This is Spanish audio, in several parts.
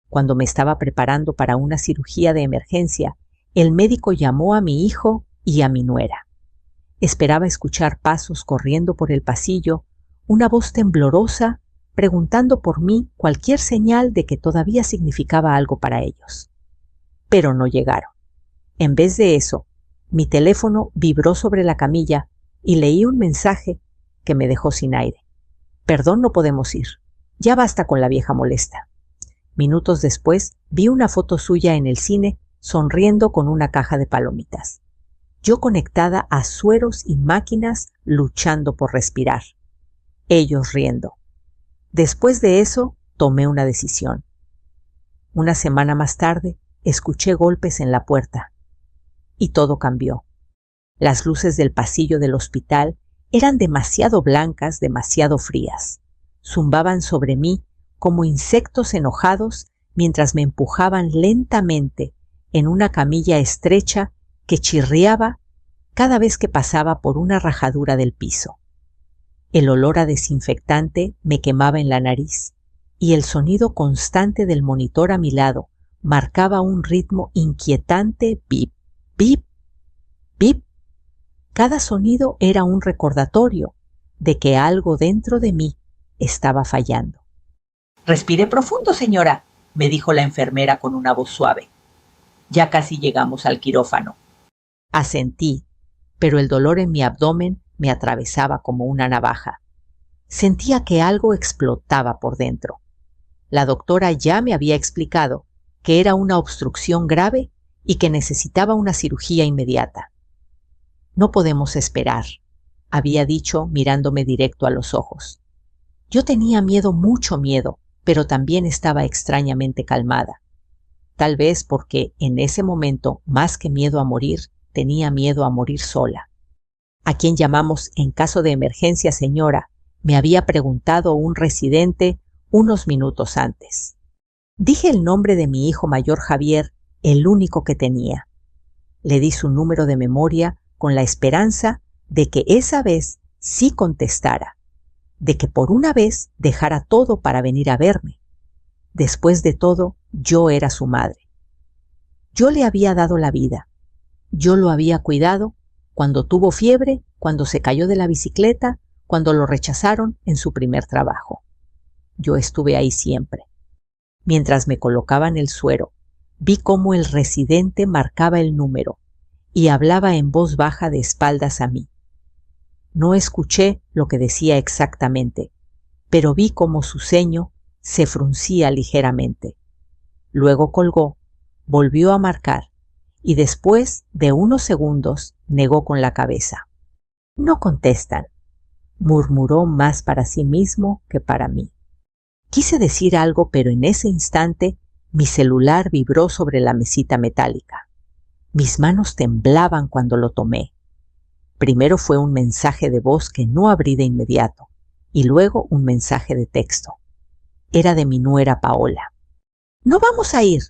Cuando me estaba preparando para una cirugía de emergencia, el médico llamó a mi hijo y a mi nuera. Esperaba escuchar pasos corriendo por el pasillo, una voz temblorosa preguntando por mí, cualquier señal de que todavía significaba algo para ellos. Pero no llegaron. En vez de eso, mi teléfono vibró sobre la camilla y leí un mensaje que me dejó sin aire. Perdón, no podemos ir. Ya basta con la vieja molesta. Minutos después, vi una foto suya en el cine sonriendo con una caja de palomitas. Yo conectada a sueros y máquinas luchando por respirar. Ellos riendo. Después de eso, tomé una decisión. Una semana más tarde, escuché golpes en la puerta. Y todo cambió. Las luces del pasillo del hospital eran demasiado blancas, demasiado frías. Zumbaban sobre mí como insectos enojados mientras me empujaban lentamente en una camilla estrecha que chirriaba cada vez que pasaba por una rajadura del piso. El olor a desinfectante me quemaba en la nariz y el sonido constante del monitor a mi lado marcaba un ritmo inquietante bip, bip, bip. Cada sonido era un recordatorio de que algo dentro de mí estaba fallando. «Respire profundo, señora», me dijo la enfermera con una voz suave. «Ya casi llegamos al quirófano». Asentí, pero el dolor en mi abdomen me atravesaba como una navaja. Sentía que algo explotaba por dentro. La doctora ya me había explicado que era una obstrucción grave y que necesitaba una cirugía inmediata. «No podemos esperar», había dicho mirándome directo a los ojos. Yo tenía miedo, mucho miedo, pero también estaba extrañamente calmada. Tal vez porque en ese momento, más que miedo a morir, tenía miedo a morir sola. «¿A quién llamamos en caso de emergencia, señora?», me había preguntado un residente unos minutos antes. Dije el nombre de mi hijo mayor Javier, el único que tenía. Le di su número de memoria con la esperanza de que esa vez sí contestara, de que por una vez dejara todo para venir a verme. Después de todo, yo era su madre. Yo le había dado la vida. Yo lo había cuidado cuando tuvo fiebre, cuando se cayó de la bicicleta, cuando lo rechazaron en su primer trabajo. Yo estuve ahí siempre. Mientras me colocaban el suero, vi cómo el residente marcaba el número y hablaba en voz baja de espaldas a mí. No escuché lo que decía exactamente, pero vi cómo su ceño se fruncía ligeramente. Luego colgó, volvió a marcar y después de unos segundos negó con la cabeza. «No contestan», murmuró más para sí mismo que para mí. Quise decir algo, pero en ese instante mi celular vibró sobre la mesita metálica. Mis manos temblaban cuando lo tomé. Primero fue un mensaje de voz que no abrí de inmediato, y luego un mensaje de texto. Era de mi nuera Paola. «No vamos a ir.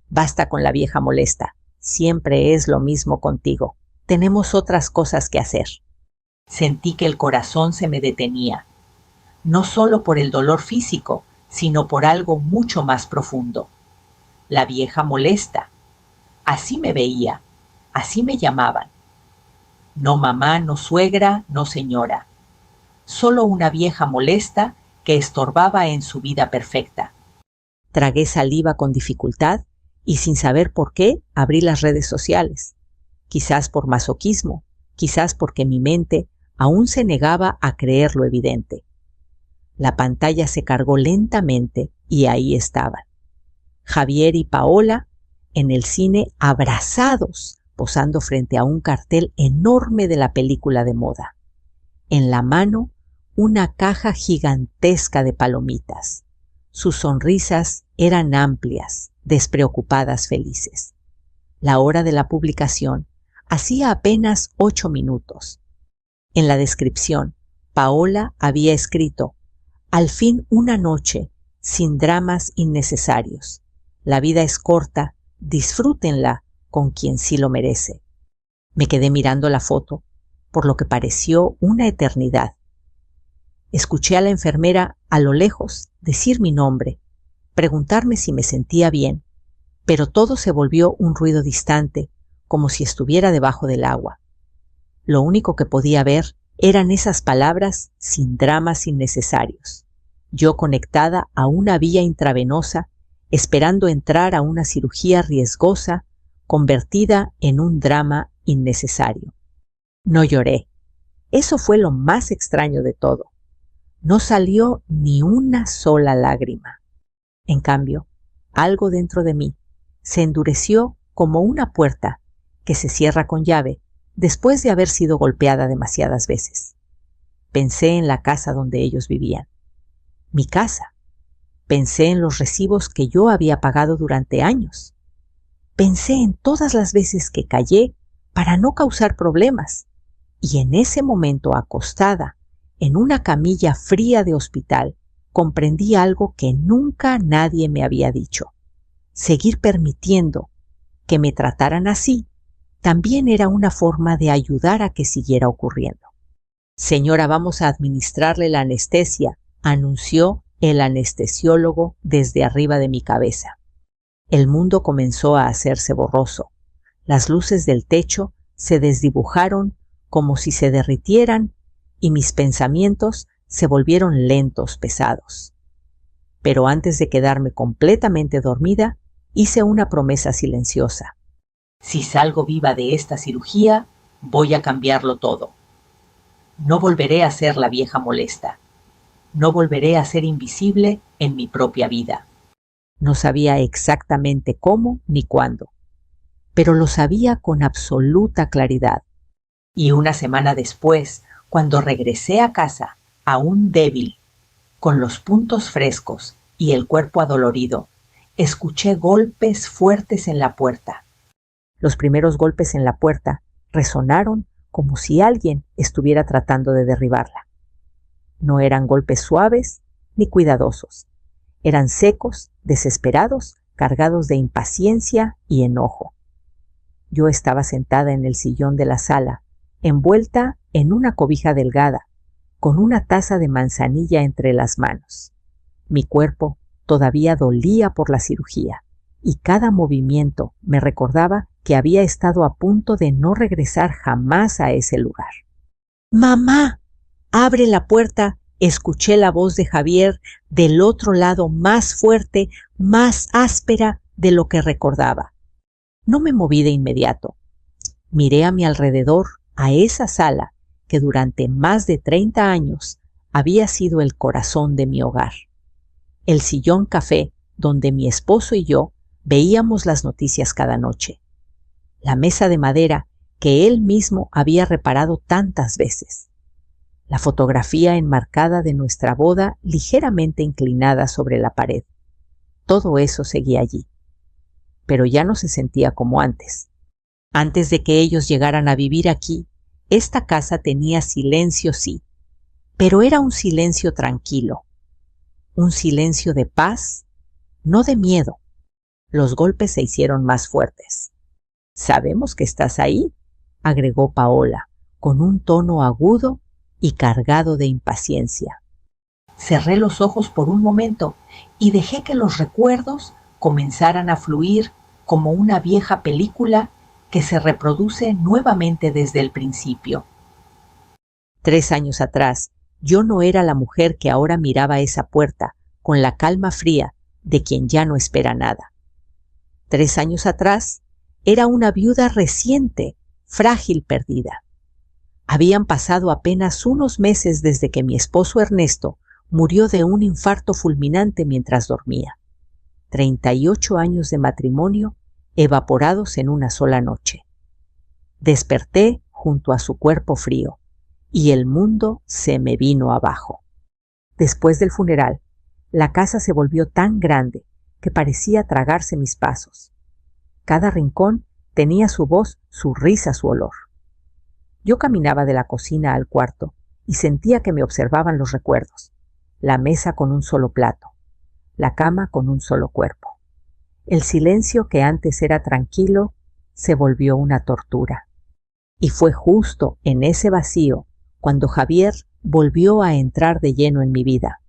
Basta con la vieja molesta. Siempre es lo mismo contigo. Tenemos otras cosas que hacer». Sentí que el corazón se me detenía, no solo por el dolor físico, sino por algo mucho más profundo. La vieja molesta. Así me veía, así me llamaban. No mamá, no suegra, no señora. Solo una vieja molesta que estorbaba en su vida perfecta. Tragué saliva con dificultad y sin saber por qué abrí las redes sociales. Quizás por masoquismo, quizás porque mi mente aún se negaba a creer lo evidente. La pantalla se cargó lentamente y ahí estaban. Javier y Paola en el cine abrazados, posando frente a un cartel enorme de la película de moda. En la mano, una caja gigantesca de palomitas. Sus sonrisas eran amplias, despreocupadas, felices. La hora de la publicación hacía apenas 8 minutos. En la descripción, Paola había escrito: «Al fin una noche, sin dramas innecesarios. La vida es corta, disfrútenla con quien sí lo merece». Me quedé mirando la foto, por lo que pareció una eternidad. Escuché a la enfermera a lo lejos decir mi nombre, preguntarme si me sentía bien, pero todo se volvió un ruido distante, como si estuviera debajo del agua. Lo único que podía ver eran esas palabras sin dramas innecesarios. Yo conectada a una vía intravenosa, esperando entrar a una cirugía riesgosa, convertida en un drama innecesario. No lloré. Eso fue lo más extraño de todo. No salió ni una sola lágrima. En cambio, algo dentro de mí se endureció como una puerta que se cierra con llave después de haber sido golpeada demasiadas veces. Pensé en la casa donde ellos vivían. Mi casa. Pensé en los recibos que yo había pagado durante años. Pensé en todas las veces que callé para no causar problemas. Y en ese momento, acostada en una camilla fría de hospital, comprendí algo que nunca nadie me había dicho. Seguir permitiendo que me trataran así también era una forma de ayudar a que siguiera ocurriendo. Señora, vamos a administrarle la anestesia, anunció el anestesiólogo desde arriba de mi cabeza. El mundo comenzó a hacerse borroso. Las luces del techo se desdibujaron como si se derritieran y mis pensamientos se volvieron lentos, pesados. Pero antes de quedarme completamente dormida, hice una promesa silenciosa. Si salgo viva de esta cirugía, voy a cambiarlo todo. No volveré a ser la vieja molesta. No volveré a ser invisible en mi propia vida. No sabía exactamente cómo ni cuándo, pero lo sabía con absoluta claridad. Y una semana después, cuando regresé a casa, aún débil, con los puntos frescos y el cuerpo adolorido, escuché golpes fuertes en la puerta. Los primeros golpes en la puerta resonaron como si alguien estuviera tratando de derribarla. No eran golpes suaves ni cuidadosos. Eran secos, desesperados, cargados de impaciencia y enojo. Yo estaba sentada en el sillón de la sala, envuelta en una cobija delgada, con una taza de manzanilla entre las manos. Mi cuerpo todavía dolía por la cirugía, y cada movimiento me recordaba que había estado a punto de no regresar jamás a ese lugar. ¡Mamá! ¡Abre la puerta! Escuché la voz de Javier del otro lado, más fuerte, más áspera de lo que recordaba. No me moví de inmediato. Miré a mi alrededor, a esa sala que durante más de 30 años había sido el corazón de mi hogar. El sillón café donde mi esposo y yo veíamos las noticias cada noche. La mesa de madera que él mismo había reparado tantas veces. La fotografía enmarcada de nuestra boda ligeramente inclinada sobre la pared. Todo eso seguía allí. Pero ya no se sentía como antes. Antes de que ellos llegaran a vivir aquí, esta casa tenía silencio, sí, pero era un silencio tranquilo. Un silencio de paz, no de miedo. Los golpes se hicieron más fuertes. «Sabemos que estás ahí», agregó Paola, con un tono agudo y cargado de impaciencia. Cerré los ojos por un momento y dejé que los recuerdos comenzaran a fluir como una vieja película que se reproduce nuevamente desde el principio. 3 años atrás, yo no era la mujer que ahora miraba esa puerta con la calma fría de quien ya no espera nada. 3 años atrás, era una viuda reciente, frágil, perdida. Habían pasado apenas unos meses desde que mi esposo Ernesto murió de un infarto fulminante mientras dormía. 38 años de matrimonio evaporados en una sola noche. Desperté junto a su cuerpo frío y el mundo se me vino abajo. Después del funeral, la casa se volvió tan grande que parecía tragarse mis pasos. Cada rincón tenía su voz, su risa, su olor. Yo caminaba de la cocina al cuarto y sentía que me observaban los recuerdos. La mesa con un solo plato, la cama con un solo cuerpo. El silencio que antes era tranquilo se volvió una tortura. Y fue justo en ese vacío cuando Javier volvió a entrar de lleno en mi vida.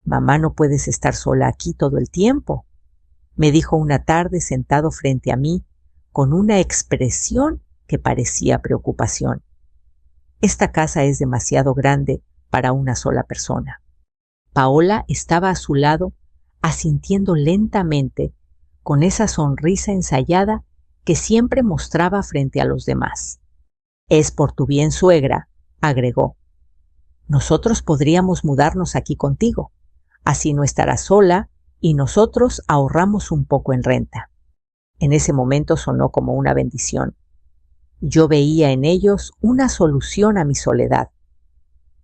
Mamá, no puedes estar sola aquí todo el tiempo, me dijo una tarde sentado frente a mí con una expresión que parecía preocupación. Esta casa es demasiado grande para una sola persona. Paola estaba a su lado, asintiendo lentamente, con esa sonrisa ensayada que siempre mostraba frente a los demás. Es por tu bien, suegra, agregó. Nosotros podríamos mudarnos aquí contigo. Así no estarás sola y nosotros ahorramos un poco en renta. En ese momento sonó como una bendición. Yo veía en ellos una solución a mi soledad.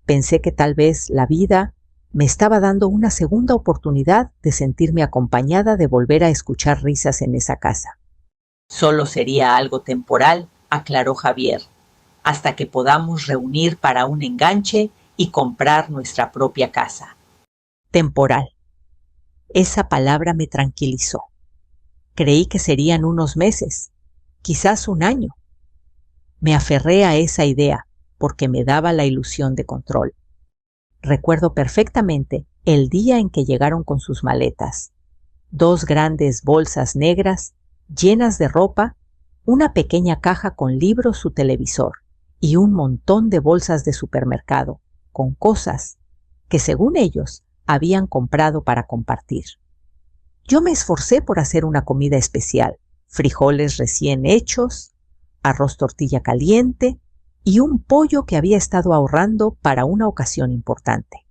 Pensé que tal vez la vida me estaba dando una segunda oportunidad de sentirme acompañada, de volver a escuchar risas en esa casa. Solo sería algo temporal, aclaró Javier, hasta que podamos reunir para un enganche y comprar nuestra propia casa. Temporal. Esa palabra me tranquilizó. Creí que serían unos meses, quizás un año. Me aferré a esa idea porque me daba la ilusión de control. Recuerdo perfectamente el día en que llegaron con sus maletas. 2 grandes bolsas negras llenas de ropa, una pequeña caja con libros, su televisor y un montón de bolsas de supermercado con cosas que, según ellos, habían comprado para compartir. Yo me esforcé por hacer una comida especial, frijoles recién hechos, arroz tortilla caliente y un pollo que había estado ahorrando para una ocasión importante.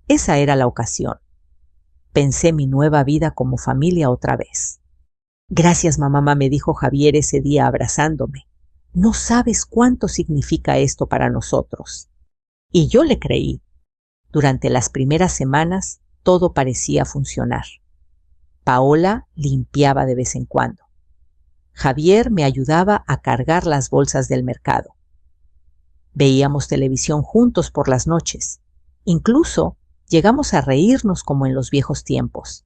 Esa era la ocasión. Pensé mi nueva vida como familia otra vez. Gracias, mamá, me dijo Javier ese día abrazándome. No sabes cuánto significa esto para nosotros. Y yo le creí. Durante las primeras semanas todo parecía funcionar. Paola limpiaba de vez en cuando. Javier me ayudaba a cargar las bolsas del mercado. Veíamos televisión juntos por las noches. Incluso llegamos a reírnos como en los viejos tiempos.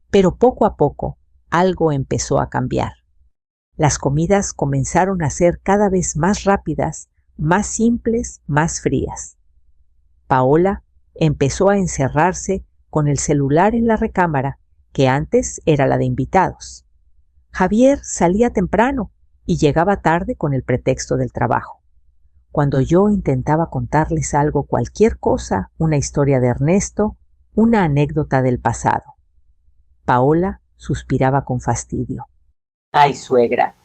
Pero poco a poco algo empezó a cambiar. Las comidas comenzaron a ser cada vez más rápidas, más simples, más frías. Paola empezó a encerrarse con el celular en la recámara, que antes era la de invitados. Javier salía temprano y llegaba tarde con el pretexto del trabajo. Cuando yo intentaba contarles algo, cualquier cosa, una historia de Ernesto, una anécdota del pasado, Paola suspiraba con fastidio. Ay, suegra,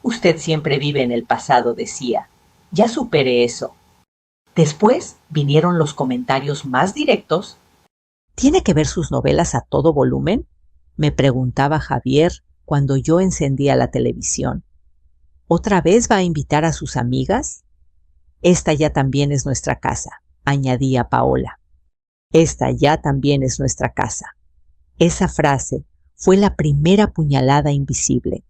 usted siempre vive en el pasado, decía. Ya superé eso. Después vinieron los comentarios más directos. ¿Tiene que ver sus novelas a todo volumen?, me preguntaba Javier cuando yo encendía la televisión. ¿Otra vez va a invitar a sus amigas? Esta ya también es nuestra casa, añadía Paola. Esta ya también es nuestra casa. Esa frase fue la primera puñalada invisible.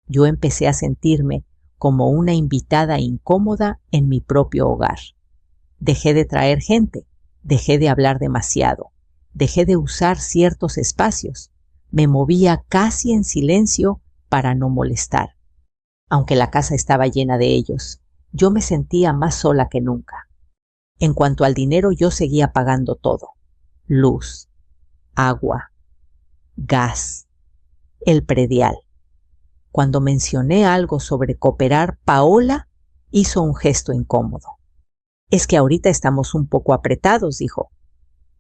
Yo empecé a sentirme como una invitada incómoda en mi propio hogar. Dejé de traer gente, dejé de hablar demasiado, dejé de usar ciertos espacios. Me movía casi en silencio para no molestar. Aunque la casa estaba llena de ellos, yo me sentía más sola que nunca. En cuanto al dinero, yo seguía pagando todo: luz, agua, gas, el predial. Cuando mencioné algo sobre cooperar, Paola hizo un gesto incómodo. Es que ahorita estamos un poco apretados, dijo.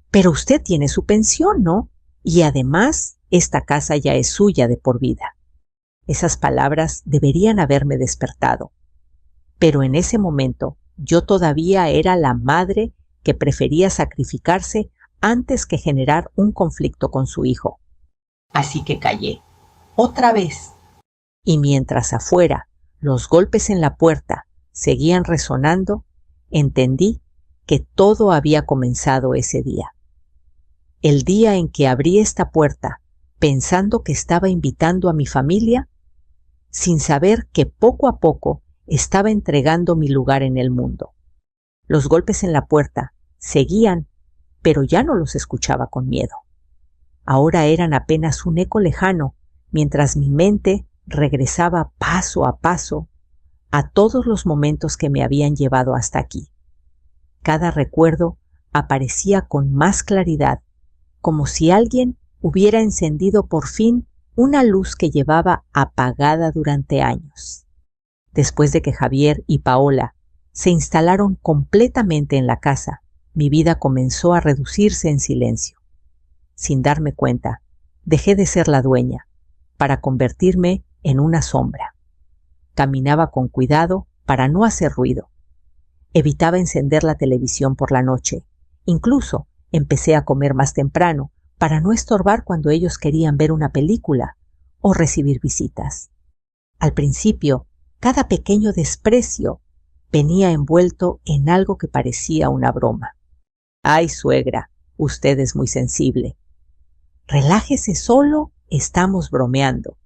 Pero usted tiene su pensión, ¿no? Y además, esta casa ya es suya de por vida. Esas palabras deberían haberme despertado. Pero en ese momento yo todavía era la madre que prefería sacrificarse antes que generar un conflicto con su hijo. Así que callé. Otra vez. Y mientras afuera los golpes en la puerta seguían resonando, entendí que todo había comenzado ese día. El día en que abrí esta puerta pensando que estaba invitando a mi familia, sin saber que poco a poco estaba entregando mi lugar en el mundo. Los golpes en la puerta seguían, pero ya no los escuchaba con miedo. Ahora eran apenas un eco lejano, mientras mi mente regresaba paso a paso a todos los momentos que me habían llevado hasta aquí. Cada recuerdo aparecía con más claridad, como si alguien hubiera encendido por fin una luz que llevaba apagada durante años. Después de que Javier y Paola se instalaron completamente en la casa, mi vida comenzó a reducirse en silencio. Sin darme cuenta, dejé de ser la dueña para convertirme en una sombra. Caminaba con cuidado para no hacer ruido. Evitaba encender la televisión por la noche. Incluso empecé a comer más temprano para no estorbar cuando ellos querían ver una película o recibir visitas. Al principio, cada pequeño desprecio venía envuelto en algo que parecía una broma. «Ay, suegra, usted es muy sensible». «Relájese solo, estamos bromeando».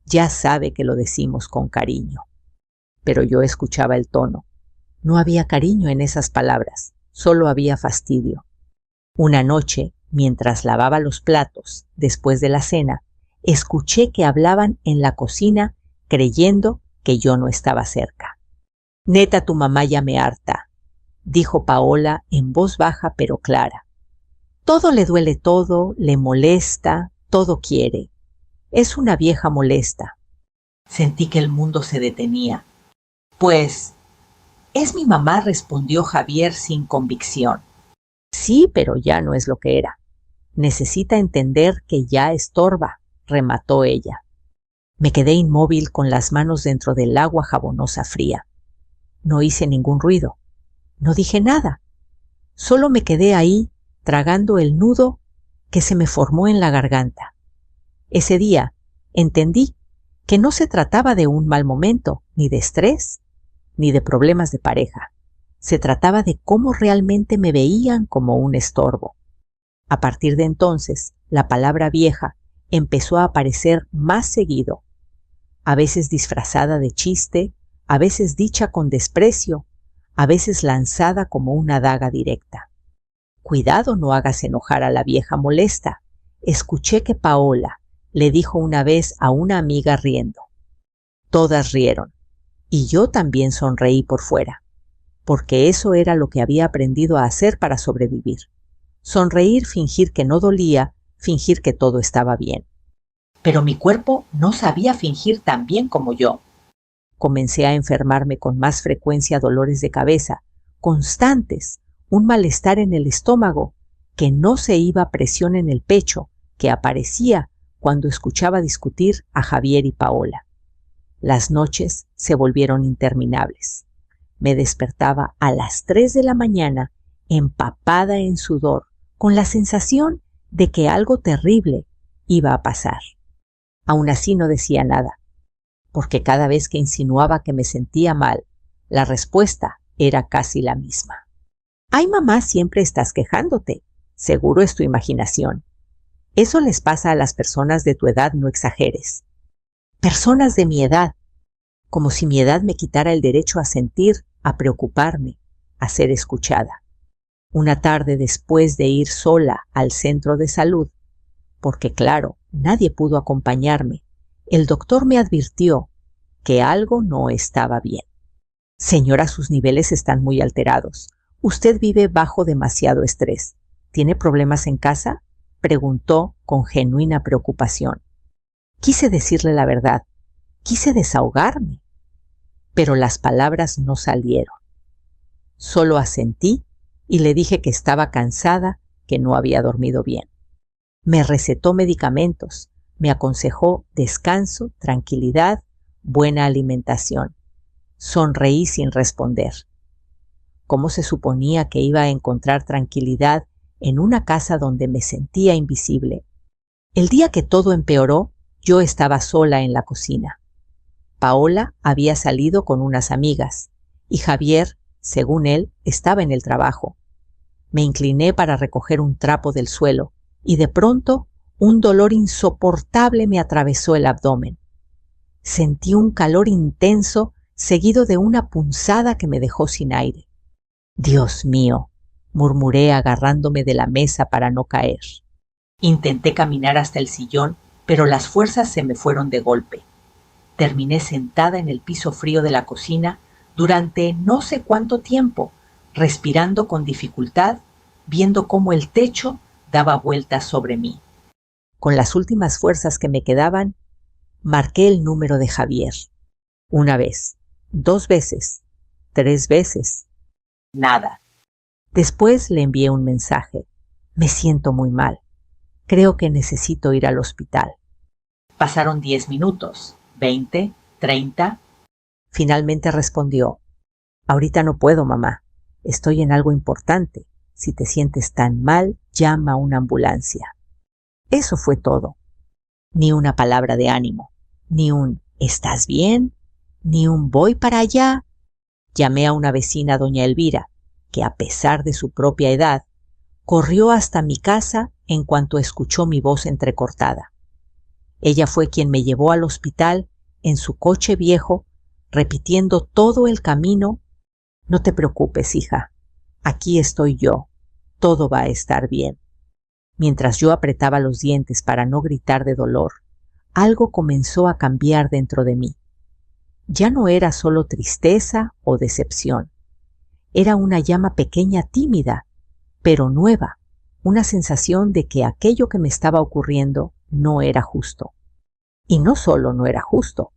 Ya sabe que lo decimos con cariño. Pero yo escuchaba el tono. No había cariño en esas palabras, solo había fastidio. Una noche, mientras lavaba los platos después de la cena, escuché que hablaban en la cocina creyendo que yo no estaba cerca. «Neta, tu mamá ya me harta», dijo Paola en voz baja pero clara. «Todo le duele todo, le molesta, todo quiere. Es una vieja molesta». Sentí que el mundo se detenía. «Pues, es mi mamá», respondió Javier sin convicción. «Sí, pero ya no es lo que era. Necesita entender que ya estorba», remató ella. Me quedé inmóvil con las manos dentro del agua jabonosa fría. No hice ningún ruido. No dije nada. Solo me quedé ahí, tragando el nudo que se me formó en la garganta. Ese día entendí que no se trataba de un mal momento, ni de estrés, ni de problemas de pareja. Se trataba de cómo realmente me veían como un estorbo. A partir de entonces, la palabra vieja empezó a aparecer más seguido, a veces disfrazada de chiste, a veces dicha con desprecio, a veces lanzada como una daga directa. «Cuidado, no hagas enojar a la vieja molesta», escuché que Paola le dijo una vez a una amiga riendo. Todas rieron, y yo también sonreí por fuera, porque eso era lo que había aprendido a hacer para sobrevivir. Sonreír, fingir que no dolía, fingir que todo estaba bien. Pero mi cuerpo no sabía fingir tan bien como yo. Comencé a enfermarme con más frecuencia, dolores de cabeza, constantes, un malestar en el estómago, que no se iba a presión en el pecho, que aparecía cuando escuchaba discutir a Javier y Paola. Las noches se volvieron interminables. Me despertaba a las 3 de la mañana, empapada en sudor, con la sensación de que algo terrible iba a pasar. Aún así no decía nada, porque cada vez que insinuaba que me sentía mal, la respuesta era casi la misma. «Ay, mamá, siempre estás quejándote. Seguro es tu imaginación. Eso les pasa a las personas de tu edad, no exageres». Personas de mi edad, como si mi edad me quitara el derecho a sentir, a preocuparme, a ser escuchada. Una tarde, después de ir sola al centro de salud, porque claro, nadie pudo acompañarme, el doctor me advirtió que algo no estaba bien. «Señora, sus niveles están muy alterados. Usted vive bajo demasiado estrés. ¿Tiene problemas en casa?», preguntó con genuina preocupación. Quise decirle la verdad, quise desahogarme, pero las palabras no salieron. Solo asentí y le dije que estaba cansada, que no había dormido bien. Me recetó medicamentos, me aconsejó descanso, tranquilidad, buena alimentación. Sonreí sin responder. ¿Cómo se suponía que iba a encontrar tranquilidad en una casa donde me sentía invisible? El día que todo empeoró, yo estaba sola en la cocina. Paola había salido con unas amigas y Javier, según él, estaba en el trabajo. Me incliné para recoger un trapo del suelo y de pronto un dolor insoportable me atravesó el abdomen. Sentí un calor intenso seguido de una punzada que me dejó sin aire. «Dios mío», murmuré agarrándome de la mesa para no caer. Intenté caminar hasta el sillón, pero las fuerzas se me fueron de golpe. Terminé sentada en el piso frío de la cocina durante no sé cuánto tiempo, respirando con dificultad viendo cómo el techo daba vueltas sobre mí. Con las últimas fuerzas que me quedaban, marqué el número de Javier. 1 vez, 2 veces, 3 veces. Nada. Después le envié un mensaje. Me siento muy mal. Creo que necesito ir al hospital. Pasaron 10 minutos, 20, 30. Finalmente respondió: ahorita no puedo, mamá. Estoy en algo importante. Si te sientes tan mal, llama a una ambulancia. Eso fue todo. Ni una palabra de ánimo, ni un ¿estás bien?, ni un voy para allá. Llamé a una vecina, doña Elvira, que a pesar de su propia edad, corrió hasta mi casa en cuanto escuchó mi voz entrecortada. Ella fue quien me llevó al hospital en su coche viejo, repitiendo todo el camino: no te preocupes, hija, aquí estoy yo, todo va a estar bien. Mientras yo apretaba los dientes para no gritar de dolor, algo comenzó a cambiar dentro de mí. Ya no era solo tristeza o decepción. Era una llama pequeña, tímida, pero nueva, una sensación de que aquello que me estaba ocurriendo no era justo. Y no solo no era justo,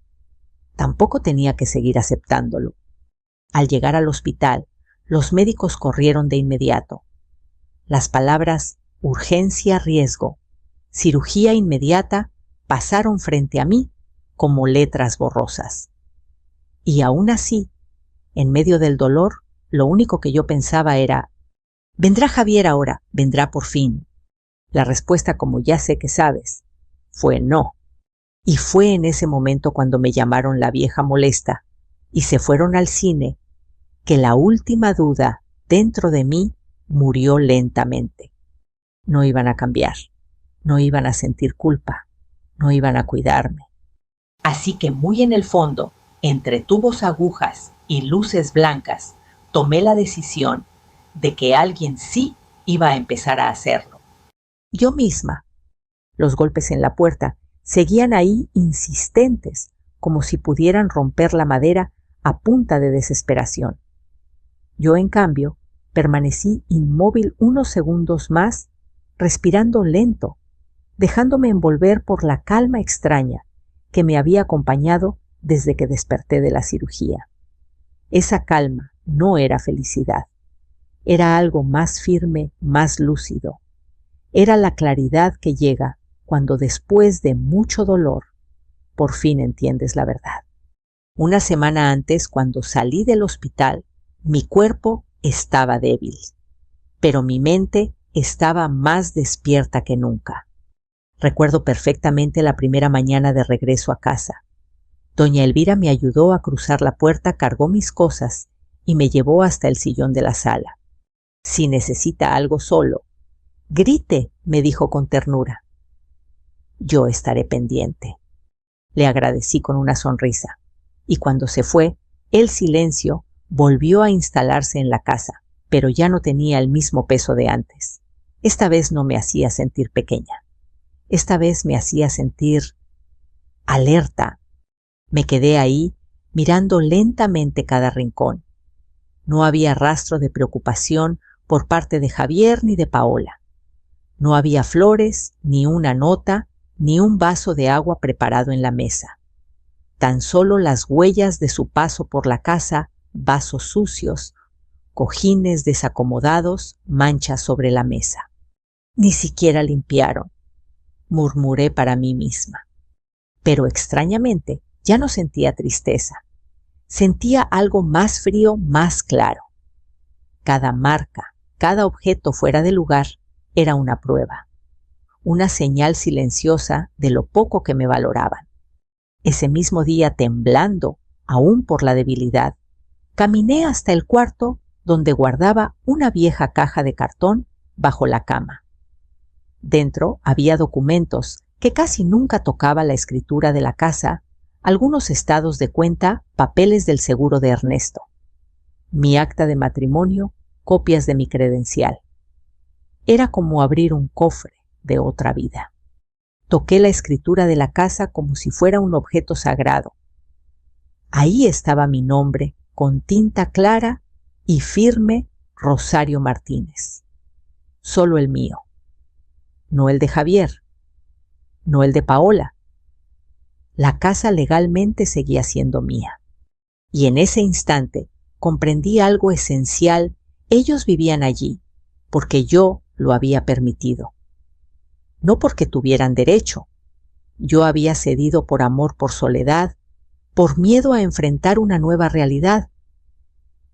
tampoco tenía que seguir aceptándolo. Al llegar al hospital, los médicos corrieron de inmediato. Las palabras urgencia, riesgo, cirugía inmediata pasaron frente a mí como letras borrosas. Y aún así, en medio del dolor, lo único que yo pensaba era: ¿vendrá Javier ahora? ¿Vendrá por fin? La respuesta, como ya sé que sabes, fue no. Y fue en ese momento cuando me llamaron la vieja molesta y se fueron al cine que la última duda dentro de mí murió lentamente. No iban a cambiar, no iban a sentir culpa, no iban a cuidarme. Así que muy en el fondo, entre tubos agujas y luces blancas, tomé la decisión de que alguien sí iba a empezar a hacerlo. Yo misma. Los golpes en la puerta seguían ahí insistentes, como si pudieran romper la madera a punta de desesperación. Yo, en cambio, permanecí inmóvil unos segundos más, respirando lento, dejándome envolver por la calma extraña que me había acompañado desde que desperté de la cirugía. Esa calma no era felicidad, era algo más firme, más lúcido. Era la claridad que llega cuando después de mucho dolor, por fin entiendes la verdad. Una semana antes, cuando salí del hospital, mi cuerpo estaba débil, pero mi mente estaba más despierta que nunca. Recuerdo perfectamente la primera mañana de regreso a casa. Doña Elvira me ayudó a cruzar la puerta, cargó mis cosas y me llevó hasta el sillón de la sala. Si necesita algo solo, grite, me dijo con ternura. Yo estaré pendiente. Le agradecí con una sonrisa, y cuando se fue, el silencio volvió a instalarse en la casa, pero ya no tenía el mismo peso de antes. Esta vez no me hacía sentir pequeña. Esta vez me hacía sentir alerta. Me quedé ahí, mirando lentamente cada rincón. No había rastro de preocupación por parte de Javier ni de Paola. No había flores, ni una nota, ni un vaso de agua preparado en la mesa. Tan solo las huellas de su paso por la casa, vasos sucios, cojines desacomodados, manchas sobre la mesa. Ni siquiera limpiaron, murmuré para mí misma. Pero extrañamente ya no sentía tristeza. Sentía algo más frío, más claro. Cada marca, cada objeto fuera de lugar era una prueba, una señal silenciosa de lo poco que me valoraban. Ese mismo día, temblando, aún por la debilidad, caminé hasta el cuarto donde guardaba una vieja caja de cartón bajo la cama. Dentro había documentos que casi nunca tocaba, la escritura de la casa, algunos estados de cuenta, papeles del seguro de Ernesto, mi acta de matrimonio, copias de mi credencial. Era como abrir un cofre de otra vida. Toqué la escritura de la casa como si fuera un objeto sagrado. Ahí estaba mi nombre, con tinta clara y firme: Rosario Martínez. solo el mío. No el de Javier, no el de Paola. La casa legalmente seguía siendo mía. Y en ese instante comprendí algo esencial. Ellos vivían allí porque yo lo había permitido. No porque tuvieran derecho. Yo había cedido por amor, por soledad, por miedo a enfrentar una nueva realidad,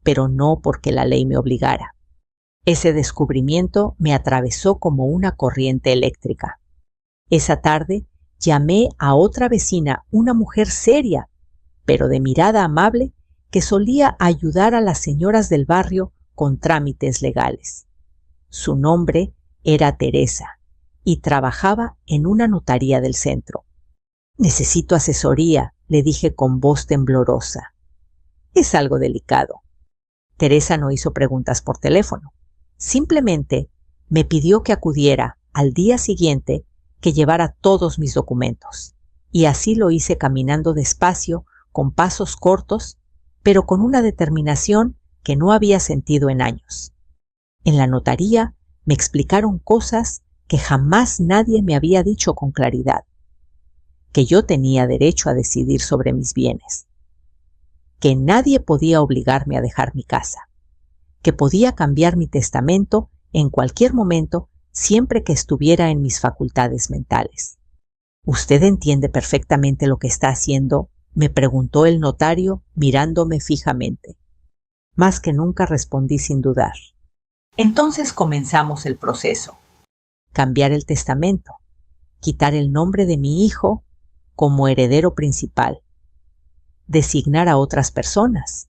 pero no porque la ley me obligara. Ese descubrimiento me atravesó como una corriente eléctrica. Esa tarde llamé a otra vecina, una mujer seria, pero de mirada amable, que solía ayudar a las señoras del barrio con trámites legales. Su nombre era Teresa y trabajaba en una notaría del centro. «Necesito asesoría», le dije con voz temblorosa. «Es algo delicado». Teresa no hizo preguntas por teléfono. Simplemente me pidió que acudiera al día siguiente, que llevara todos mis documentos. Y así lo hice, caminando despacio, con pasos cortos, pero con una determinación que no había sentido en años. En la notaría me explicaron cosas que jamás nadie me había dicho con claridad. Que yo tenía derecho a decidir sobre mis bienes. Que nadie podía obligarme a dejar mi casa. Que podía cambiar mi testamento en cualquier momento, siempre que estuviera en mis facultades mentales. «¿Usted entiende perfectamente lo que está haciendo?», me preguntó el notario mirándome fijamente. Más que nunca respondí sin dudar. Entonces comenzamos el proceso. Cambiar el testamento, quitar el nombre de mi hijo como heredero principal, designar a otras personas,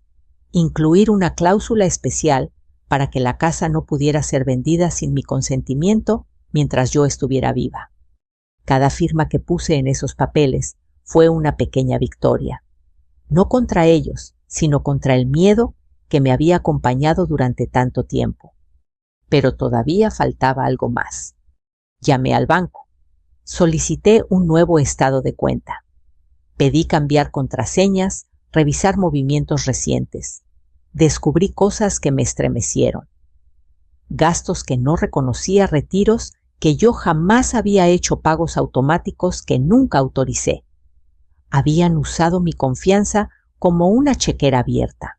incluir una cláusula especial para que la casa no pudiera ser vendida sin mi consentimiento mientras yo estuviera viva. Cada firma que puse en esos papeles fue una pequeña victoria, no contra ellos, sino contra el miedo que me había acompañado durante tanto tiempo. Pero todavía faltaba algo más. Llamé al banco. Solicité un nuevo estado de cuenta. Pedí cambiar contraseñas, revisar movimientos recientes. Descubrí cosas que me estremecieron. Gastos que no reconocía, retiros que yo jamás había hecho, pagos automáticos que nunca autoricé. Habían usado mi confianza como una chequera abierta.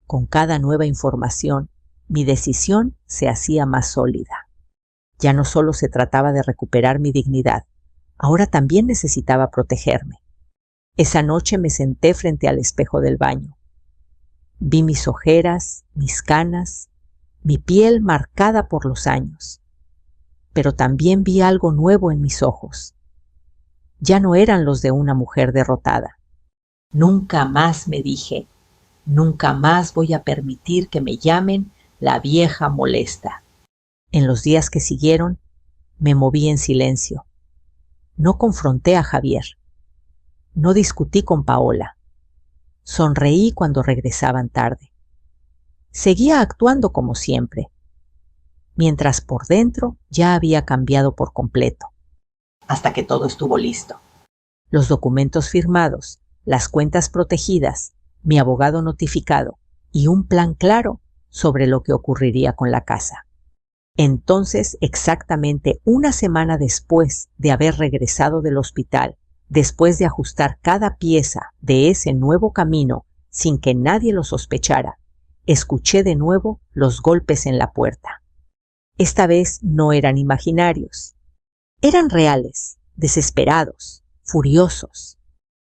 Con cada nueva información, mi decisión se hacía más sólida. Ya no solo se trataba de recuperar mi dignidad, ahora también necesitaba protegerme. Esa noche me senté frente al espejo del baño. Vi mis ojeras, mis canas, mi piel marcada por los años. Pero también vi algo nuevo en mis ojos. Ya no eran los de una mujer derrotada. Nunca más, me dije, nunca más voy a permitir que me llamen la vieja molesta. En los días que siguieron, me moví en silencio. No confronté a Javier. No discutí con Paola. Sonreí cuando regresaban tarde. Seguía actuando como siempre, mientras por dentro ya había cambiado por completo. Hasta que todo estuvo listo. Los documentos firmados, las cuentas protegidas, mi abogado notificado y un plan claro sobre lo que ocurriría con la casa. Entonces, exactamente una semana después de haber regresado del hospital, después de ajustar cada pieza de ese nuevo camino sin que nadie lo sospechara, escuché de nuevo los golpes en la puerta. Esta vez no eran imaginarios. Eran reales, desesperados, furiosos.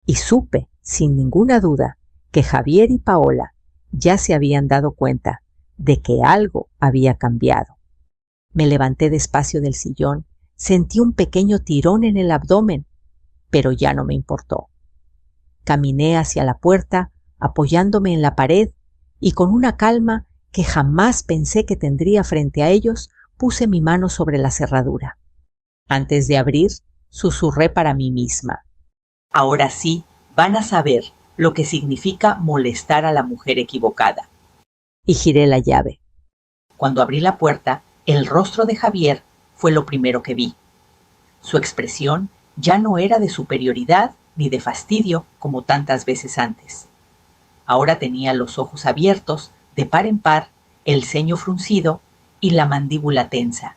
Y supe, sin ninguna duda, que Javier y Paola ya se habían dado cuenta de que algo había cambiado. Me levanté despacio del sillón, sentí un pequeño tirón en el abdomen, pero ya no me importó. Caminé hacia la puerta, apoyándome en la pared, y con una calma que jamás pensé que tendría frente a ellos, puse mi mano sobre la cerradura. Antes de abrir, susurré para mí misma: «Ahora sí van a saber lo que significa molestar a la mujer equivocada». Y giré la llave. Cuando abrí la puerta, el rostro de Javier fue lo primero que vi. Su expresión ya no era de superioridad ni de fastidio como tantas veces antes. Ahora tenía los ojos abiertos, de par en par, el ceño fruncido y la mandíbula tensa.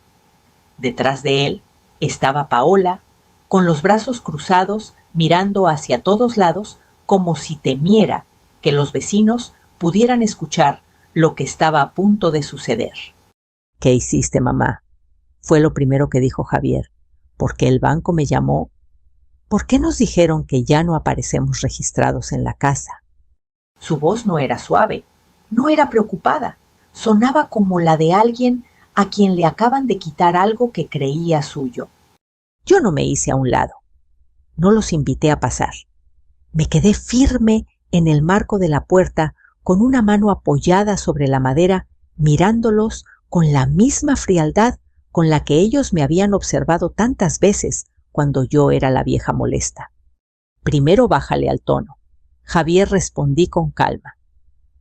Detrás de él estaba Paola, con los brazos cruzados, mirando hacia todos lados, como si temiera que los vecinos pudieran escuchar lo que estaba a punto de suceder. ¿Qué hiciste, mamá? Fue lo primero que dijo Javier. ¿Por qué el banco me llamó? ¿Por qué nos dijeron que ya no aparecemos registrados en la casa? Su voz no era suave, no era preocupada, sonaba como la de alguien a quien le acaban de quitar algo que creía suyo. Yo no me hice a un lado, no los invité a pasar. Me quedé firme en el marco de la puerta con una mano apoyada sobre la madera, mirándolos con la misma frialdad con la que ellos me habían observado tantas veces cuando yo era la vieja molesta. Primero bájale al tono. Javier, respondí con calma.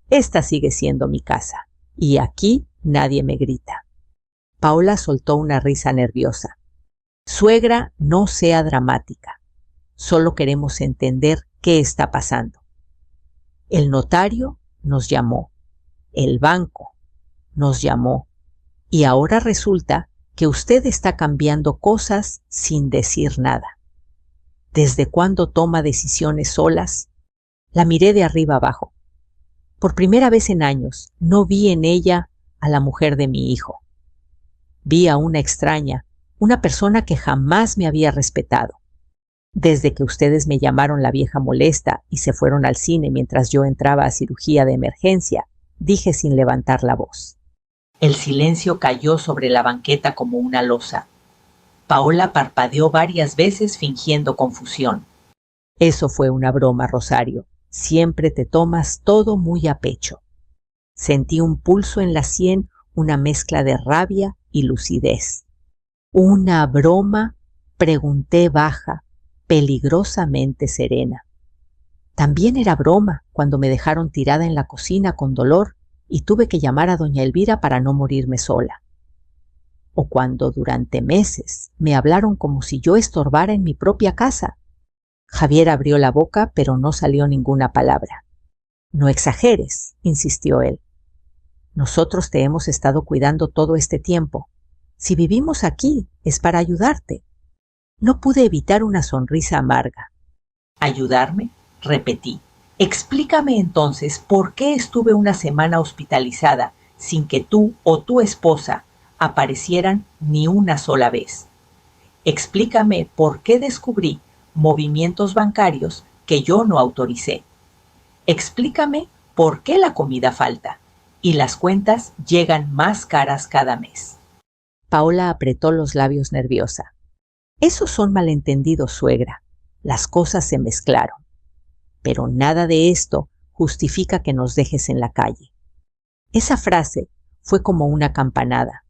Esta sigue siendo mi casa, y aquí nadie me grita. Paola soltó una risa nerviosa. Suegra, no sea dramática. Solo queremos entender qué está pasando. El notario nos llamó. El banco nos llamó. Y ahora resulta que usted está cambiando cosas sin decir nada. ¿Desde cuándo toma decisiones solas? La miré de arriba abajo. Por primera vez en años no vi en ella a la mujer de mi hijo. Vi a una extraña, una persona que jamás me había respetado. Desde que ustedes me llamaron la vieja molesta y se fueron al cine mientras yo entraba a cirugía de emergencia, dije sin levantar la voz. El silencio cayó sobre la banqueta como una losa. Paola parpadeó varias veces fingiendo confusión. Eso fue una broma, Rosario. Siempre te tomas todo muy a pecho. Sentí un pulso en la sien, una mezcla de rabia y lucidez. ¿Una broma? Pregunté baja, peligrosamente serena. También era broma cuando me dejaron tirada en la cocina con dolor y tuve que llamar a doña Elvira para no morirme sola. O cuando durante meses me hablaron como si yo estorbara en mi propia casa. Javier abrió la boca, pero no salió ninguna palabra. No exageres, insistió él. Nosotros te hemos estado cuidando todo este tiempo. Si vivimos aquí, es para ayudarte. No pude evitar una sonrisa amarga. ¿Ayudarme? Repetí. Explícame entonces por qué estuve una semana hospitalizada sin que tú o tu esposa aparecieran ni una sola vez. Explícame por qué descubrí movimientos bancarios que yo no autoricé. Explícame por qué la comida falta y las cuentas llegan más caras cada mes. Paola apretó los labios nerviosa. Esos son malentendidos, suegra. Las cosas se mezclaron. Pero nada de esto justifica que nos dejes en la calle. Esa frase fue como una campanada.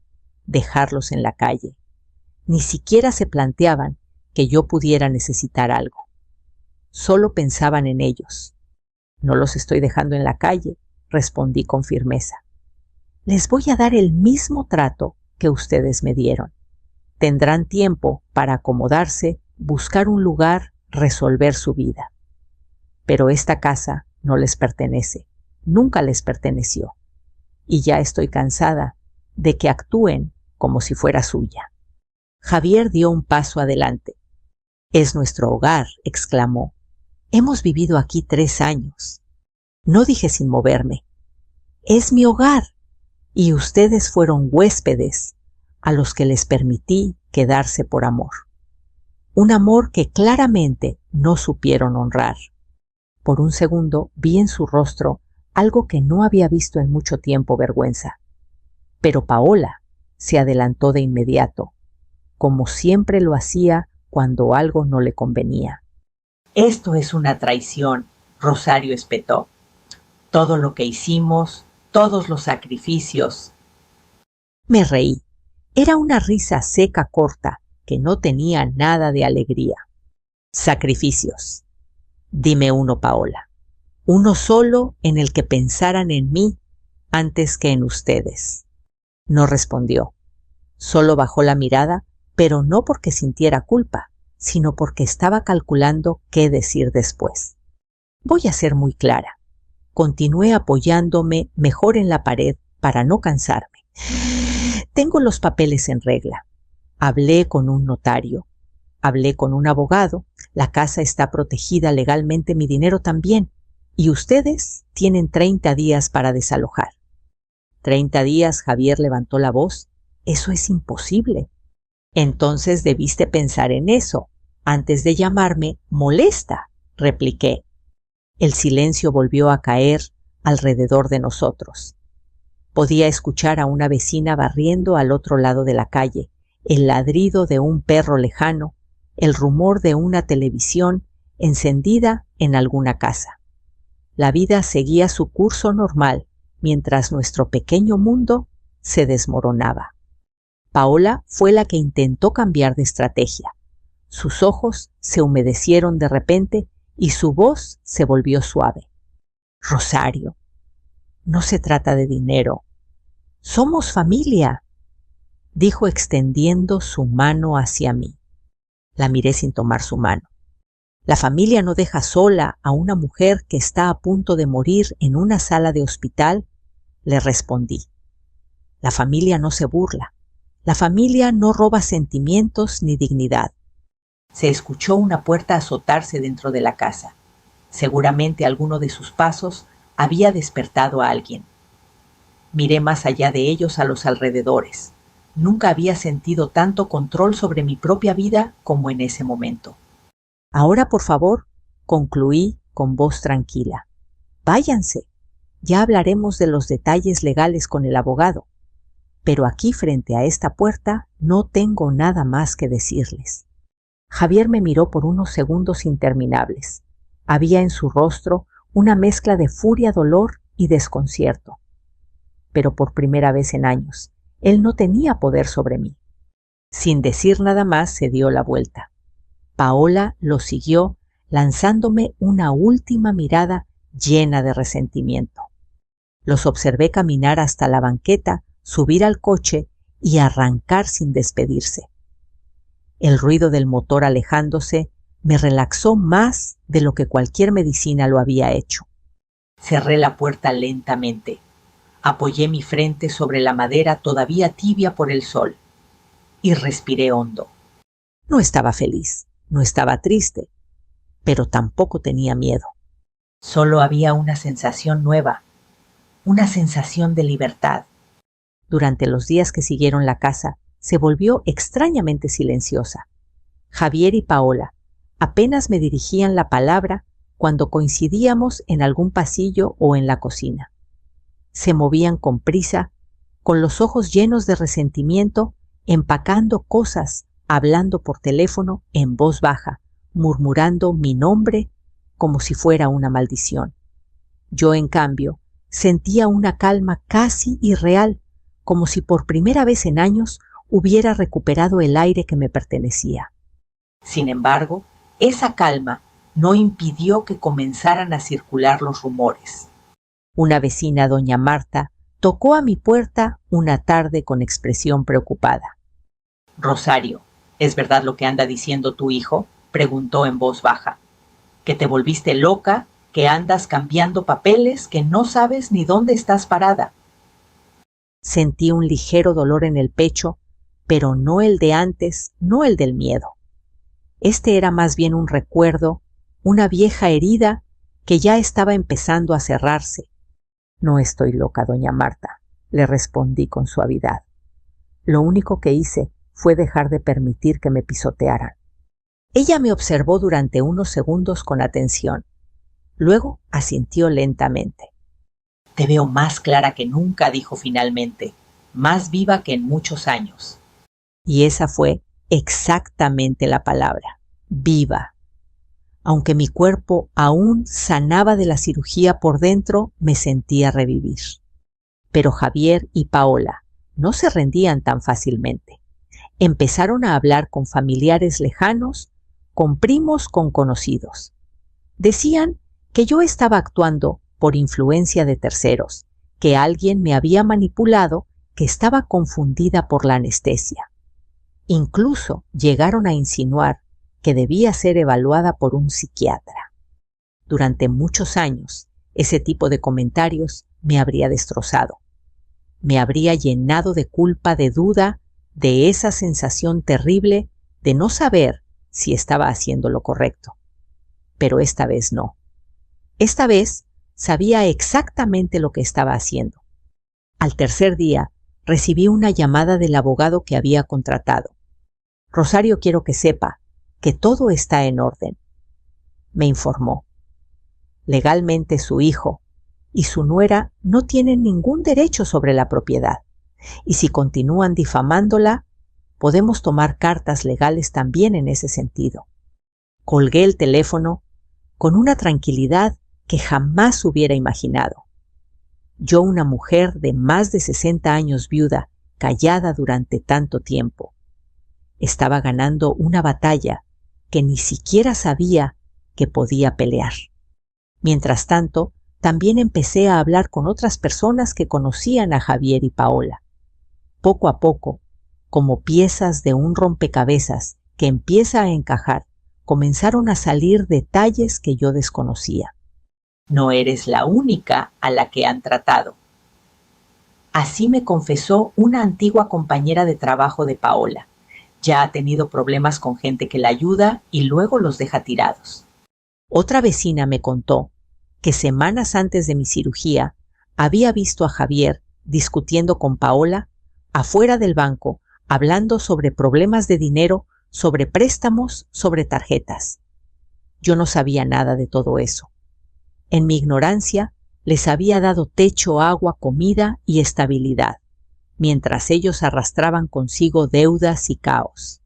Dejarlos en la calle. Ni siquiera se planteaban que yo pudiera necesitar algo. Solo pensaban en ellos. No los estoy dejando en la calle, respondí con firmeza. Les voy a dar el mismo trato que ustedes me dieron. Tendrán tiempo para acomodarse, buscar un lugar, resolver su vida. Pero esta casa no les pertenece, nunca les perteneció. Y ya estoy cansada de que actúen como si fuera suya. Javier dio un paso adelante. Es nuestro hogar, exclamó. Hemos vivido aquí 3 años. No dije sin moverme. Es mi hogar, y ustedes fueron huéspedes a los que les permití quedarse por amor. Un amor que claramente no supieron honrar. Por un segundo vi en su rostro algo que no había visto en mucho tiempo, vergüenza. Pero Paola se adelantó de inmediato, como siempre lo hacía cuando algo no le convenía. Esto es una traición, Rosario espetó. Todo lo que hicimos, todos los sacrificios. Me reí. Era una risa seca, corta, que no tenía nada de alegría. Sacrificios. Dime uno, Paola. Uno solo en el que pensaran en mí antes que en ustedes. No respondió. Solo bajó la mirada, pero no porque sintiera culpa, sino porque estaba calculando qué decir después. Voy a ser muy clara. Continué apoyándome mejor en la pared para no cansarme. Tengo los papeles en regla. Hablé con un notario, hablé con un abogado, la casa está protegida legalmente, mi dinero también, y ustedes tienen 30 días para desalojar. 30 días, Javier levantó la voz. Eso es imposible. Entonces debiste pensar en eso, antes de llamarme molesta, repliqué. El silencio volvió a caer alrededor de nosotros. Podía escuchar a una vecina barriendo al otro lado de la calle, el ladrido de un perro lejano, el rumor de una televisión encendida en alguna casa. La vida seguía su curso normal mientras nuestro pequeño mundo se desmoronaba. Paola fue la que intentó cambiar de estrategia. Sus ojos se humedecieron de repente y su voz se volvió suave. Rosario, no se trata de dinero. Somos familia, dijo extendiendo su mano hacia mí. La miré sin tomar su mano. La familia no deja sola a una mujer que está a punto de morir en una sala de hospital, le respondí. La familia no se burla. La familia no roba sentimientos ni dignidad. Se escuchó una puerta azotarse dentro de la casa. Seguramente alguno de sus pasos había despertado a alguien. Miré más allá de ellos a los alrededores. Nunca había sentido tanto control sobre mi propia vida como en ese momento. Ahora, por favor, concluí con voz tranquila. Váyanse. Ya hablaremos de los detalles legales con el abogado. Pero aquí, frente a esta puerta, no tengo nada más que decirles. Javier me miró por unos segundos interminables. Había en su rostro una mezcla de furia, dolor y desconcierto. Pero por primera vez en años, él no tenía poder sobre mí. Sin decir nada más, se dio la vuelta. Paola lo siguió, lanzándome una última mirada llena de resentimiento. Los observé caminar hasta la banqueta, subir al coche y arrancar sin despedirse. El ruido del motor alejándose me relaxó más de lo que cualquier medicina lo había hecho. Cerré la puerta lentamente. Apoyé mi frente sobre la madera todavía tibia por el sol y respiré hondo. No estaba feliz, no estaba triste, pero tampoco tenía miedo. Solo había una sensación nueva, una sensación de libertad. Durante los días que siguieron la casa, se volvió extrañamente silenciosa. Javier y Paola apenas me dirigían la palabra cuando coincidíamos en algún pasillo o en la cocina. Se movían con prisa, con los ojos llenos de resentimiento, empacando cosas, hablando por teléfono en voz baja, murmurando mi nombre como si fuera una maldición. Yo, en cambio, sentía una calma casi irreal, como si por primera vez en años hubiera recuperado el aire que me pertenecía. Sin embargo, esa calma no impidió que comenzaran a circular los rumores. Una vecina, doña Marta, tocó a mi puerta una tarde con expresión preocupada. Rosario, ¿es verdad lo que anda diciendo tu hijo?, preguntó en voz baja. ¿Que te volviste loca? ¿Que andas cambiando papeles? ¿Que no sabes ni dónde estás parada? Sentí un ligero dolor en el pecho, pero no el de antes, no el del miedo. Este era más bien un recuerdo, una vieja herida que ya estaba empezando a cerrarse. No estoy loca, doña Marta, le respondí con suavidad. Lo único que hice fue dejar de permitir que me pisotearan. Ella me observó durante unos segundos con atención. Luego asintió lentamente. Te veo más clara que nunca, dijo finalmente, más viva que en muchos años. Y esa fue exactamente la palabra, viva. Aunque mi cuerpo aún sanaba de la cirugía por dentro, me sentía revivir. Pero Javier y Paola no se rendían tan fácilmente. Empezaron a hablar con familiares lejanos, con primos, con conocidos. Decían que yo estaba actuando por influencia de terceros, que alguien me había manipulado, que estaba confundida por la anestesia. Incluso llegaron a insinuar que debía ser evaluada por un psiquiatra. Durante muchos años, ese tipo de comentarios me habría destrozado. Me habría llenado de culpa, de duda de esa sensación terrible de no saber si estaba haciendo lo correcto. Pero esta vez no. Esta vez sabía exactamente lo que estaba haciendo. Al tercer día, recibí una llamada del abogado que había contratado. Rosario, quiero que sepa que todo está en orden, me informó. Legalmente su hijo y su nuera no tienen ningún derecho sobre la propiedad, y si continúan difamándola, podemos tomar cartas legales también en ese sentido. Colgué el teléfono con una tranquilidad que jamás hubiera imaginado. Yo, una mujer de más de 60 años viuda, callada durante tanto tiempo, estaba ganando una batalla que ni siquiera sabía que podía pelear. Mientras tanto, también empecé a hablar con otras personas que conocían a Javier y Paola. Poco a poco, como piezas de un rompecabezas que empieza a encajar, comenzaron a salir detalles que yo desconocía. No eres la única a la que han tratado. Así me confesó una antigua compañera de trabajo de Paola. Ya ha tenido problemas con gente que la ayuda y luego los deja tirados. Otra vecina me contó que semanas antes de mi cirugía había visto a Javier discutiendo con Paola afuera del banco, hablando sobre problemas de dinero, sobre préstamos, sobre tarjetas. Yo no sabía nada de todo eso. En mi ignorancia, les había dado techo, agua, comida y estabilidad, mientras ellos arrastraban consigo deudas y caos.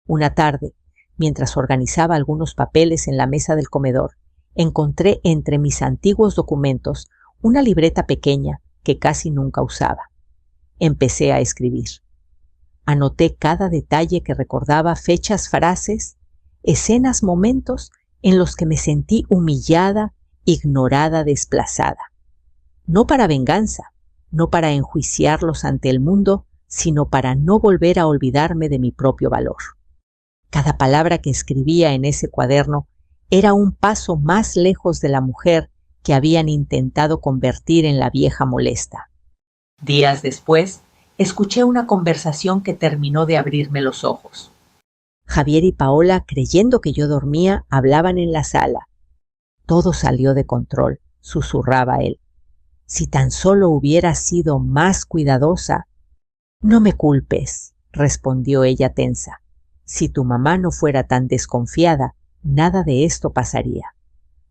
Una tarde, mientras organizaba algunos papeles en la mesa del comedor, encontré entre mis antiguos documentos una libreta pequeña que casi nunca usaba. Empecé a escribir. Anoté cada detalle que recordaba, fechas, frases, escenas, momentos en los que me sentí humillada, ignorada, desplazada. No para venganza, no para enjuiciarlos ante el mundo, sino para no volver a olvidarme de mi propio valor. Cada palabra que escribía en ese cuaderno era un paso más lejos de la mujer que habían intentado convertir en la vieja molesta. Días después, escuché una conversación que terminó de abrirme los ojos. Javier y Paola, creyendo que yo dormía, hablaban en la sala. Todo salió de control, susurraba él. Si tan solo hubiera sido más cuidadosa. No me culpes, respondió ella tensa. Si tu mamá no fuera tan desconfiada, nada de esto pasaría.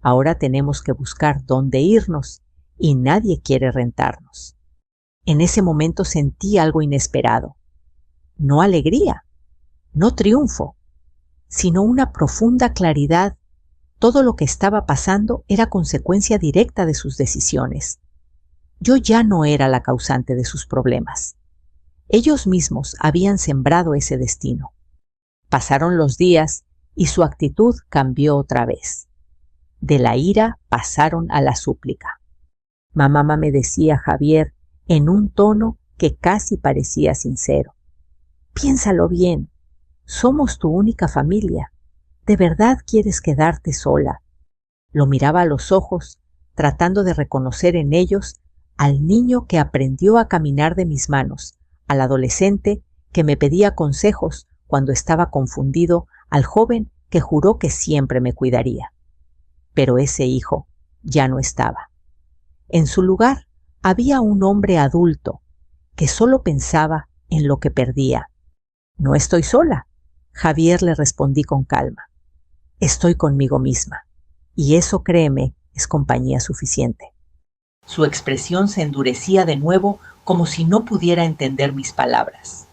Ahora tenemos que buscar dónde irnos y nadie quiere rentarnos. En ese momento sentí algo inesperado. No alegría, no triunfo, sino una profunda claridad. Todo lo que estaba pasando era consecuencia directa de sus decisiones. Yo ya no era la causante de sus problemas. Ellos mismos habían sembrado ese destino. Pasaron los días y su actitud cambió otra vez. De la ira pasaron a la súplica. Mamá, me decía Javier en un tono que casi parecía sincero. Piénsalo bien, somos tu única familia. ¿De verdad quieres quedarte sola? Lo miraba a los ojos, tratando de reconocer en ellos al niño que aprendió a caminar de mis manos, al adolescente que me pedía consejos cuando estaba confundido, al joven que juró que siempre me cuidaría. Pero ese hijo ya no estaba. En su lugar había un hombre adulto que solo pensaba en lo que perdía. No estoy sola, Javier, le respondí con calma. Estoy conmigo misma, y eso, créeme, es compañía suficiente. Su expresión se endurecía de nuevo como si no pudiera entender mis palabras.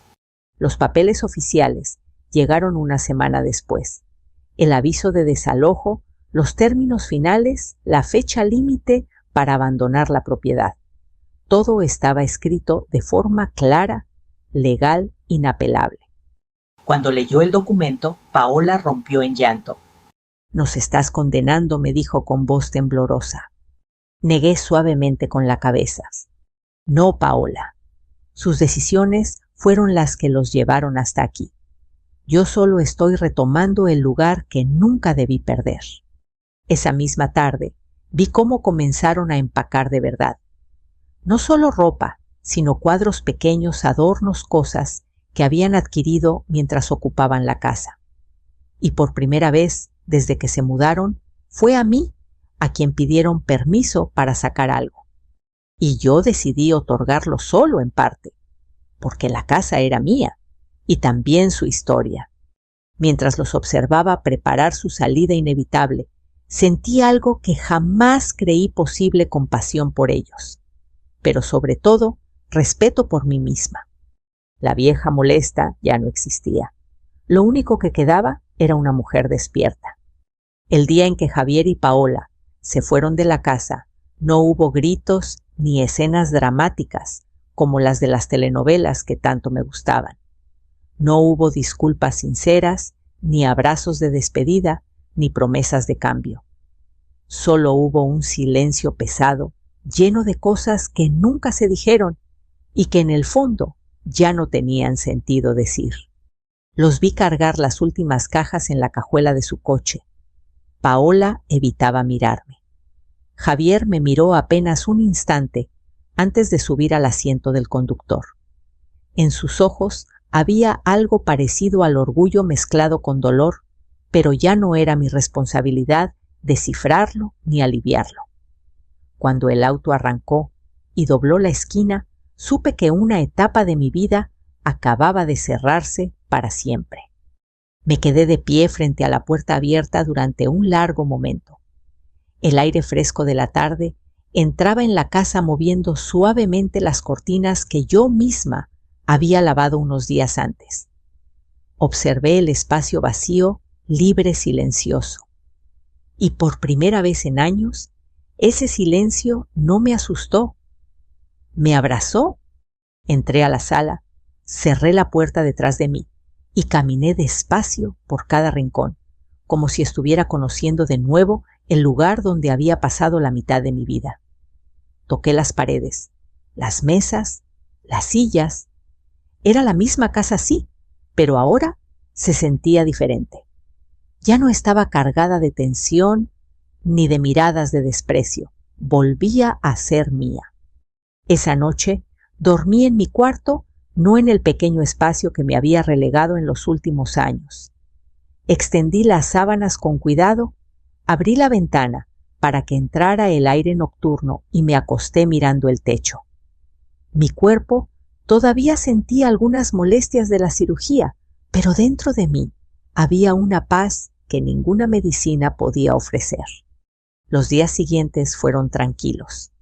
Los papeles oficiales llegaron una semana después. El aviso de desalojo, los términos finales, la fecha límite para abandonar la propiedad. Todo estaba escrito de forma clara, legal, inapelable. Cuando leyó el documento, Paola rompió en llanto. Nos estás condenando, me dijo con voz temblorosa. Negué suavemente con la cabeza. No, Paola. Sus decisiones fueron las que los llevaron hasta aquí. Yo solo estoy retomando el lugar que nunca debí perder. Esa misma tarde vi cómo comenzaron a empacar de verdad. No solo ropa, sino cuadros pequeños, adornos, cosas que habían adquirido mientras ocupaban la casa. Y por primera vez, desde que se mudaron, fue a mí a quien pidieron permiso para sacar algo. Y yo decidí otorgarlo solo en parte, porque la casa era mía, y también su historia. Mientras los observaba preparar su salida inevitable, sentí algo que jamás creí posible: compasión por ellos, pero sobre todo, respeto por mí misma. La vieja molesta ya no existía. Lo único que quedaba era una mujer despierta. El día en que Javier y Paola se fueron de la casa, no hubo gritos ni escenas dramáticas como las de las telenovelas que tanto me gustaban. No hubo disculpas sinceras, ni abrazos de despedida, ni promesas de cambio. Solo hubo un silencio pesado, lleno de cosas que nunca se dijeron y que en el fondo ya no tenían sentido decir. Los vi cargar las últimas cajas en la cajuela de su coche. Paola evitaba mirarme. Javier me miró apenas un instante antes de subir al asiento del conductor. En sus ojos había algo parecido al orgullo mezclado con dolor, pero ya no era mi responsabilidad descifrarlo ni aliviarlo. Cuando el auto arrancó y dobló la esquina, supe que una etapa de mi vida acababa de cerrarse para siempre. Me quedé de pie frente a la puerta abierta durante un largo momento. El aire fresco de la tarde entraba en la casa moviendo suavemente las cortinas que yo misma había lavado unos días antes. Observé el espacio vacío, libre, silencioso. Y por primera vez en años, ese silencio no me asustó. Me abrazó. Entré a la sala, cerré la puerta detrás de mí y caminé despacio por cada rincón, como si estuviera conociendo de nuevo el lugar donde había pasado la mitad de mi vida. Toqué las paredes, las mesas, las sillas. Era la misma casa, sí, pero ahora se sentía diferente. Ya no estaba cargada de tensión ni de miradas de desprecio. Volvía a ser mía. Esa noche dormí en mi cuarto, no en el pequeño espacio que me había relegado en los últimos años. Extendí las sábanas con cuidado, abrí la ventana para que entrara el aire nocturno y me acosté mirando el techo. Mi cuerpo todavía sentía algunas molestias de la cirugía, pero dentro de mí había una paz que ninguna medicina podía ofrecer. Los días siguientes fueron tranquilos.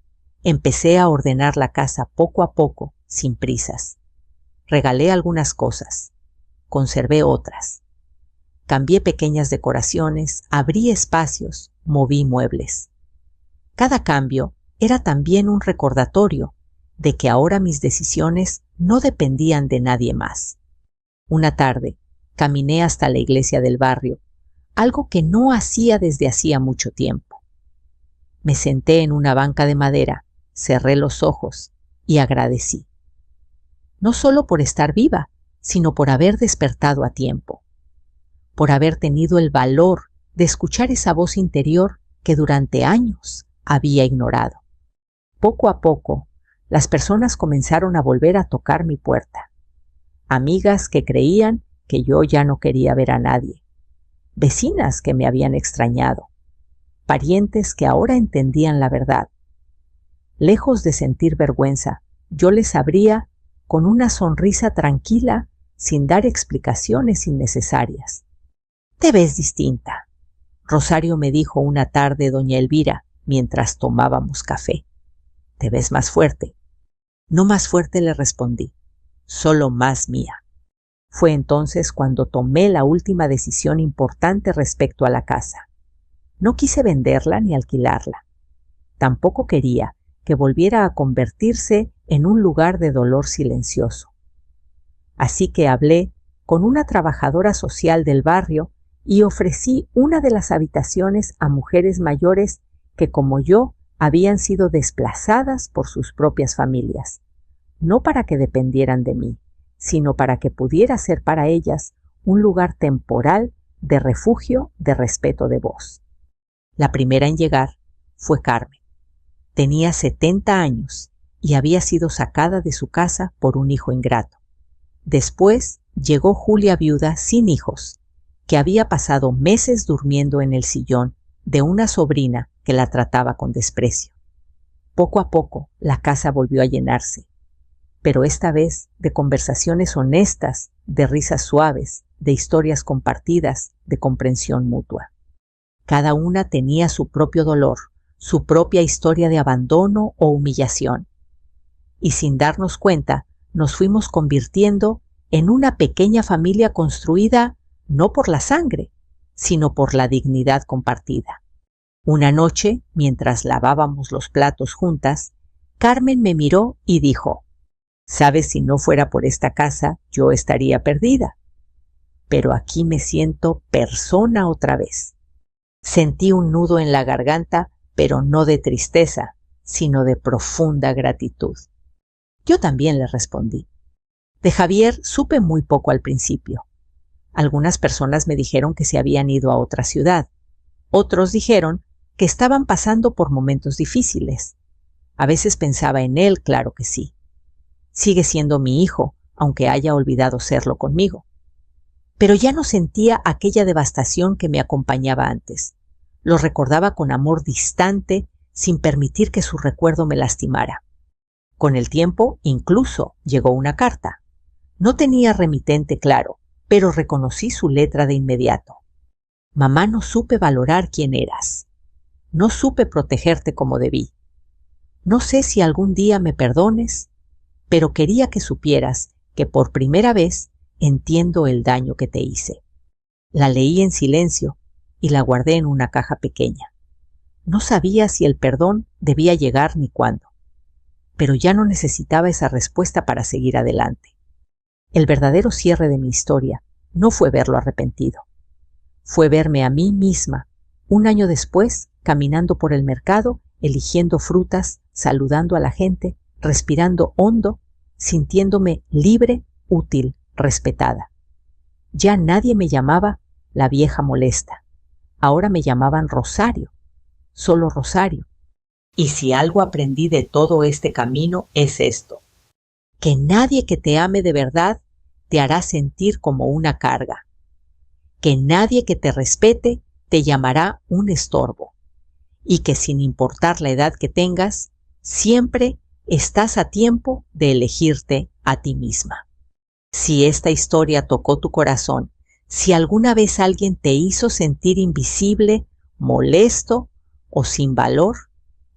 Empecé a ordenar la casa poco a poco, sin prisas. Regalé algunas cosas, conservé otras. Cambié pequeñas decoraciones, abrí espacios, moví muebles. Cada cambio era también un recordatorio de que ahora mis decisiones no dependían de nadie más. Una tarde, caminé hasta la iglesia del barrio, algo que no hacía desde hacía mucho tiempo. Me senté en una banca de madera, cerré los ojos y agradecí. No solo por estar viva, sino por haber despertado a tiempo, por haber tenido el valor de escuchar esa voz interior que durante años había ignorado. Poco a poco, las personas comenzaron a volver a tocar mi puerta. Amigas que creían que yo ya no quería ver a nadie. Vecinas que me habían extrañado. Parientes que ahora entendían la verdad. Lejos de sentir vergüenza, yo les abría con una sonrisa tranquila, sin dar explicaciones innecesarias. «Te ves distinta», Rosario me dijo una tarde doña Elvira mientras tomábamos café. «Te ves más fuerte». «No más fuerte», le respondí, «solo más mía». Fue entonces cuando tomé la última decisión importante respecto a la casa. No quise venderla ni alquilarla. Tampoco quería que volviera a convertirse en un lugar de dolor silencioso. Así que hablé con una trabajadora social del barrio y ofrecí una de las habitaciones a mujeres mayores que, como yo, habían sido desplazadas por sus propias familias, no para que dependieran de mí, sino para que pudiera ser para ellas un lugar temporal de refugio, de respeto, de voz. La primera en llegar fue Carmen. Tenía 70 años y había sido sacada de su casa por un hijo ingrato. Después llegó Julia viuda sin hijos, que había pasado meses durmiendo en el sillón de una sobrina que la trataba con desprecio. Poco a poco la casa volvió a llenarse, pero esta vez de conversaciones honestas, de risas suaves, de historias compartidas, de comprensión mutua. Cada una tenía su propio dolor, su propia historia de abandono o humillación. Y sin darnos cuenta, nos fuimos convirtiendo en una pequeña familia construida no por la sangre, sino por la dignidad compartida. Una noche, mientras lavábamos los platos juntas, Carmen me miró y dijo: «Sabes, si no fuera por esta casa, yo estaría perdida. Pero aquí me siento persona otra vez». Sentí un nudo en la garganta, pero no de tristeza, sino de profunda gratitud. Yo también le respondí. De Javier supe muy poco al principio. Algunas personas me dijeron que se habían ido a otra ciudad. Otros dijeron que estaban pasando por momentos difíciles. A veces pensaba en él, claro que sí. Sigue siendo mi hijo, aunque haya olvidado serlo conmigo. Pero ya no sentía aquella devastación que me acompañaba antes. Lo recordaba con amor distante, sin permitir que su recuerdo me lastimara. Con el tiempo, incluso, llegó una carta. No tenía remitente claro, pero reconocí su letra de inmediato. «Mamá, no supe valorar quién eras. No supe protegerte como debí. No sé si algún día me perdones, pero quería que supieras que por primera vez entiendo el daño que te hice». La leí en silencio y la guardé en una caja pequeña. No sabía si el perdón debía llegar ni cuándo, pero ya no necesitaba esa respuesta para seguir adelante. El verdadero cierre de mi historia no fue verlo arrepentido. Fue verme a mí misma, un año después, caminando por el mercado, eligiendo frutas, saludando a la gente, respirando hondo, sintiéndome libre, útil, respetada. Ya nadie me llamaba la vieja molesta. Ahora me llamaban Rosario, solo Rosario. Y si algo aprendí de todo este camino es esto: que nadie que te ame de verdad te hará sentir como una carga. Que nadie que te respete te llamará un estorbo. Y que sin importar la edad que tengas, siempre estás a tiempo de elegirte a ti misma. Si esta historia tocó tu corazón, si alguna vez alguien te hizo sentir invisible, molesto o sin valor,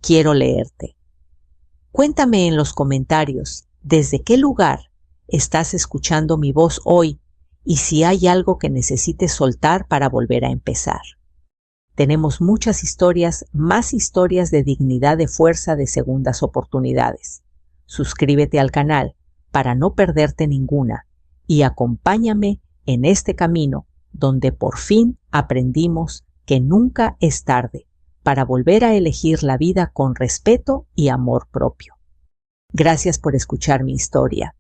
quiero leerte. Cuéntame en los comentarios desde qué lugar estás escuchando mi voz hoy y si hay algo que necesites soltar para volver a empezar. Tenemos muchas historias, más historias de dignidad, de fuerza, de segundas oportunidades. Suscríbete al canal para no perderte ninguna y acompáñame en este camino donde por fin aprendimos que nunca es tarde para volver a elegir la vida con respeto y amor propio. Gracias por escuchar mi historia.